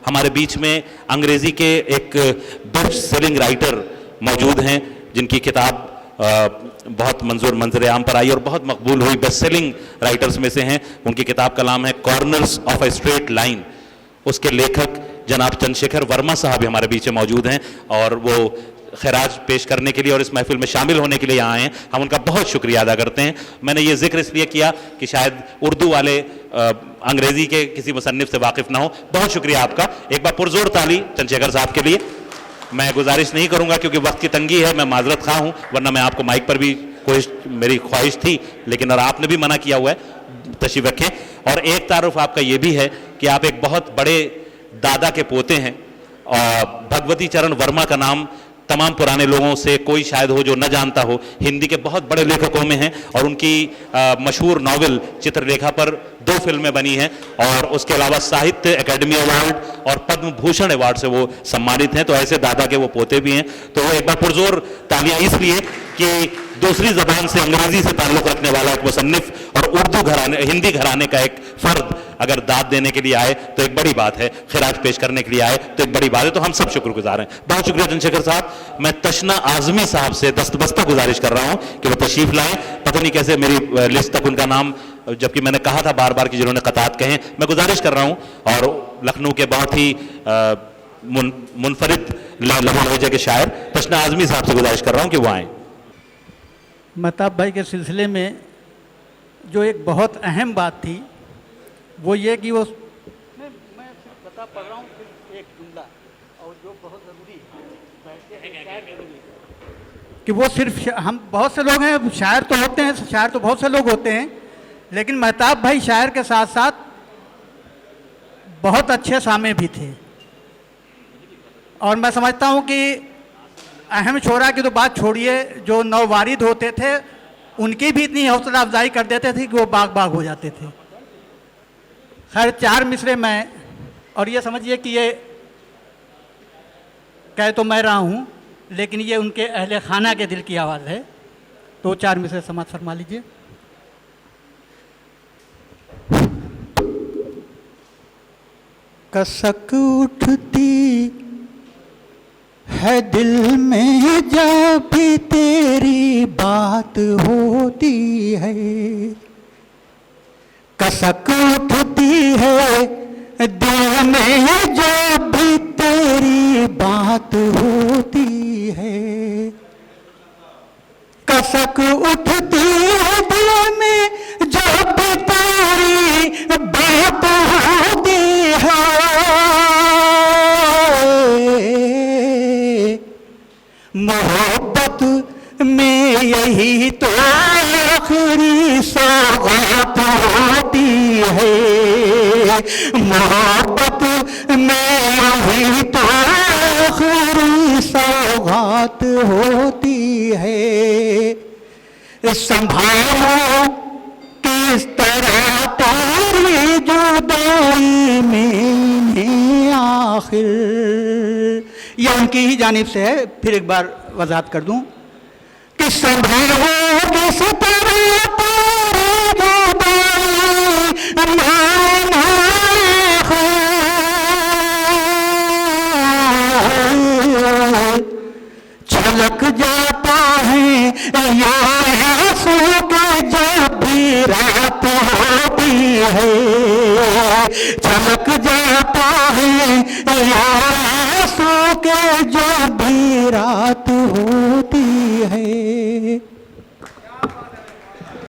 हमारे बीच में अंग्रेजी के एक बेस्ट सेलिंग राइटर मौजूद हैं जिनकी किताब बहुत मंजर आम पर आई और बहुत मकबूल हुई, बेस्ट सेलिंग राइटर्स में से हैं। उनकी किताब का नाम है corners of a straight line. उसके लेखक जनाब चंद्रशेखर वर्मा साहब हमारे बीच में मौजूद हैं और वो खैराज पेश करने के लिए और इस महफिल में शामिल होने के लिए यहाँ आए हैं। हम उनका बहुत शुक्रिया अदा करते हैं। मैंने ये जिक्र इसलिए किया कि शायद उर्दू वाले अंग्रेजी के किसी मुसन्निफ से वाकिफ ना हो। बहुत शुक्रिया आपका, एक बार पुरजोर ताली चंद्रशेखर साहब के लिए। मैं गुजारिश नहीं करूंगा क्योंकि वक्त की तंगी है, मैं माजरत खा हूं, वरना मैं आपको माइक पर भी मेरी ख्वाहिश थी, लेकिन और आपने भी मना किया हुआ है, तशरीफ रखें। और एक तारुफ आपका ये भी है कि आप एक बहुत बड़े दादा के पोते हैं और भगवती चरण वर्मा का नाम तमाम पुराने लोगों से कोई शायद हो जो न जानता हो, हिंदी के बहुत बड़े लेखकों में हैं और उनकी मशहूर नॉवेल चित्रलेखा पर 2 फिल्में बनी हैं और उसके अलावा साहित्य अकेडमी अवार्ड और पद्म भूषण अवार्ड से वो सम्मानित हैं। तो ऐसे दादा के वो पोते भी हैं। तो वो एक बार पुरजोर तालियां इसलिए कि दूसरी जबान से अंग्रेजी से ताल्लुक रखने वाला एक मुसन्निफ और उर्दू घराने हिंदी घराने का एक फर्द अगर दाद देने के लिए आए तो एक बड़ी बात है, खिराज पेश करने के लिए आए तो एक बड़ी बात है। तो हम सब शुक्रगुजार हैं। बहुत शुक्रिया चंद्रशेखर साहब। मैं तशना आजमी साहब से दस्तबस्ता गुजारिश कर रहा हूं कि वो तशरीफ लाएं। पता नहीं कैसे मेरी लिस्ट तक उनका नाम, जबकि मैंने कहा था बार बार कि जिन्होंने कतात कहें, मैं गुजारिश कर रहा हूं और लखनऊ के बहुत ही मुनफरिद लहजे के शायर तशना आजमी साहब से गुजारिश कर रहा हूं कि वो आए। महताब भाई के सिलसिले में जो एक बहुत अहम बात थी वो ये कि वो मैं सिर्फ बता पा रहा हूँ एक जुमला और जो बहुत ज़रूरी है कि वो सिर्फ हम बहुत से लोग हैं, शायर तो होते हैं, शायर तो बहुत से लोग होते हैं, लेकिन महताब भाई शायर के साथ साथ बहुत अच्छे सामे भी थे। और मैं समझता हूँ कि अहम शोरा की तो बात छोड़िए, जो नौवारिद होते थे उनकी भी इतनी हौसला अफजाई कर देते थे कि वो बाग बाग हो जाते थे। खैर 4 मिसरे में, और ये समझिए कि ये कह तो मैं रहा हूँ लेकिन ये उनके अहले खाना के दिल की आवाज़ है। तो 4 मिसरे समाप्त फरमा लीजिए। कसक उठती है दिल में जब भी तेरी बात होती है, कसक उठती है दिल में जब भी तेरी बात होती है, कसक उठती है दिल में जब भी तेरी बात होती है। मोहब्बत में यही तो आखिरी सौगात होती है, मोहब्बत में यही तो आखिरी सौगात होती है। संभालो किस तरह तेरी जुदाई में आखिर, ये उनकी ही जानिब से है। फिर एक बार वजाहत कर दूं कि संभालो किस तरह तेरी जुदाई में आखिर, छलक जाता है यार आंसू के जब भी रात होती है, छलक जाता है यार आंसू के जब भी रात होती है।